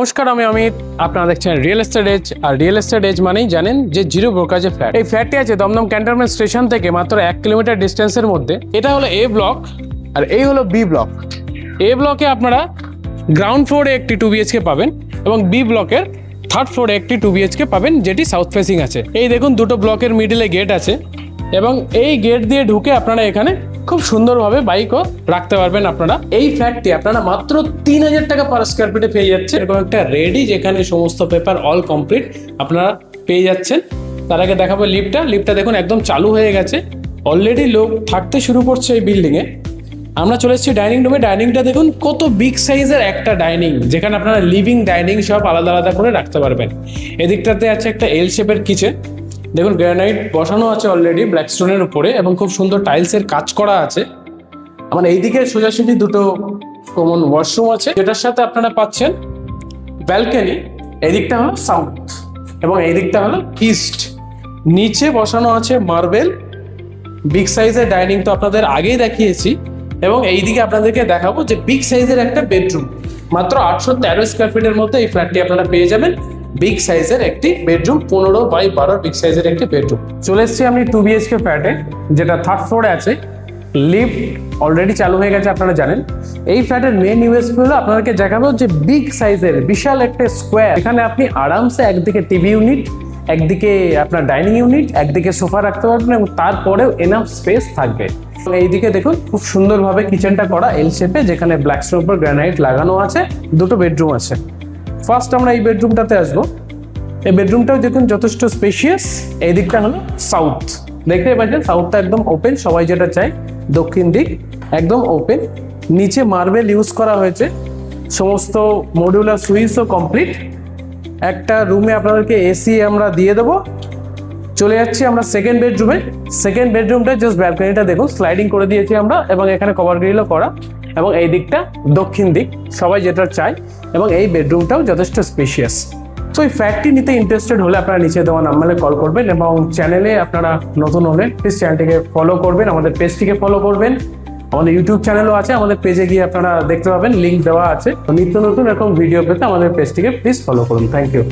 নমস্কার, আমি অমিত। আপনারা দেখছেন রিয়েল এস্টেট এজ। আর রিয়েল এস্টেট এজ মানেই জানেন যে জিরো ব্রোকারেজে ফ্ল্যাট। এই ফ্ল্যাটটি আছে দমদম ক্যান্টনমেন্ট স্টেশন থেকে মাত্র 1 কিলোমিটার ডিস্টেন্সের মধ্যে। এটা হলো এ ব্লক আর এই হলো বি ব্লক। এ ব্লকে আপনারা গ্রাউন্ড ফ্লোরে একটি 2 BHK পাবেন এবং বি ব্লকের থার্ড ফ্লোরে একটি 2 BHK পাবেন, যেটি সাউথ ফেসিং আছে। এই দেখুন, দুটো ব্লকের মিডিলে গেট আছে এবং এই গেট দিয়ে ঢুকে আপনারা এখানে খুব সুন্দরভাবে বাইকও রাখতে পারবেন। আপনারা এই ফ্ল্যাটটি আপনারা মাত্র 3000 টাকা পার স্কোয়ার ফিটে পেয়ে যাচ্ছেন। এরকম একটা রেডি, যেখানে সমস্ত পেপার অল কমপ্লিট আপনারা পেয়ে যাচ্ছেন। তার আগে দেখাবো লিফটটা দেখুন একদম চালু হয়ে গেছে, অলরেডি লোক থাকতে শুরু করছে এই বিল্ডিংয়ে। আমরা চলে এসেছি ডাইনিং রুমে। ডাইনিংটা দেখুন কত বিগ সাইজের একটা ডাইনিং, যেখানে আপনারা লিভিং ডাইনিং সব আলাদা আলাদা করে রাখতে পারবেন। এদিকটাতে আছে একটা এল শেপের কিচেন, দেখুন গ্রানাইট বসানো আছে অলরেডি ব্ল্যাক স্টোনের উপরে এবং খুব সুন্দর টাইলসের কাজ করা আছে। আমার এইদিকে সোজাসুজি দুটো কমন ওয়াশরুম আছে, যেটার সাথে আপনারা পাচ্ছেন ব্যালকনি। এদিকটা হলো সাউথ এবং এই দিকটা হলো ইস্ট। নিচে বসানো আছে মার্বেল। বিগ সাইজের ডাইনিং তো আপনাদের আগেই দেখিয়েছি এবং এইদিকে আপনাদেরকে দেখাবো যে বিগ সাইজের একটা বেডরুম। মাত্র 813 স্কোয়ার ফিটের মধ্যে এই ফ্ল্যাটটি আপনারা পেয়ে যাবেন। বিগ সাইজের একটি বেডরুম, 15x12 বিগ সাইজের একটি বেডরুম। চলে এসেছি আমি 2 BHK ফ্ল্যাটে, যেটা থার্ড ফ্লোরে আছে। লিফট অলরেডি চালু হয়ে গেছে, আপনারা জানেন। এই ফ্ল্যাটের মেন ইউএসপি হলো আপনাদেরকে দেখাবো যে বিগ সাইজের বিশাল একটা স্কোয়ার। এখানে আপনি আরামসে একদিকে টিভি ইউনিট, একদিকে আপনার ডাইনিং ইউনিট, একদিকে সোফা রাখতে পারবেন এবং তারপরেও এনাফ স্পেস থাকবে। এইদিকে দেখুন খুব সুন্দরভাবে কিচেনটা করা এল শেপে, যেখানে ব্ল্যাক স্টোনের উপর গ্রানাইট লাগানো আছে। দুটো বেডরুম আছে। ফার্স্ট আমরা এই বেডরুমটাতে আসবো। এই বেডরুমটাও দেখুন যথেষ্ট স্পেশিয়াস। এই দিকটা হলো সাউথ, দেখতে পাচ্ছেন সাউথটা একদম ওপেন। সবাই যেটা চায়, দক্ষিণ দিক একদম ওপেন। নিচে মার্বেল ইউজ করা হয়েছে, সমস্ত মডিউলার সুইচও কমপ্লিট। একটা রুমে আপনাদেরকে এসি আমরা দিয়ে দেবো। চলে যাচ্ছি আমরা সেকেন্ড বেডরুমে। সেকেন্ড বেডরুমটা জাস্ট ব্যালকনিটা দেখুন স্লাইডিং করে দিয়েছি আমরা এবং এখানে কভার গ্রিলও করা এবং এই দিকটা দক্ষিণ দিক, সবাই যেটা চায়। এবং এই বেডরুমটাও যথেষ্ট স্পেশিয়াস। তো এই ফ্ল্যাটটি নিতে ইন্টারেস্টেড হলে আপনারা নিচে দেওয়া নাম্বারে কল করবেন এবং চ্যানেলে আপনারা নতুন হলে প্লিজ চ্যানেলটিকে ফলো করবেন, আমাদের পেজটিকে ফলো করবেন। আমাদের ইউটিউব চ্যানেলও আছে, আমাদের পেজে গিয়ে আপনারা দেখতে পাবেন, লিঙ্ক দেওয়া আছে। নিত্য নতুন এরকম ভিডিও পেতে আমাদের পেজটিকে প্লিজ ফলো করুন। Thank you.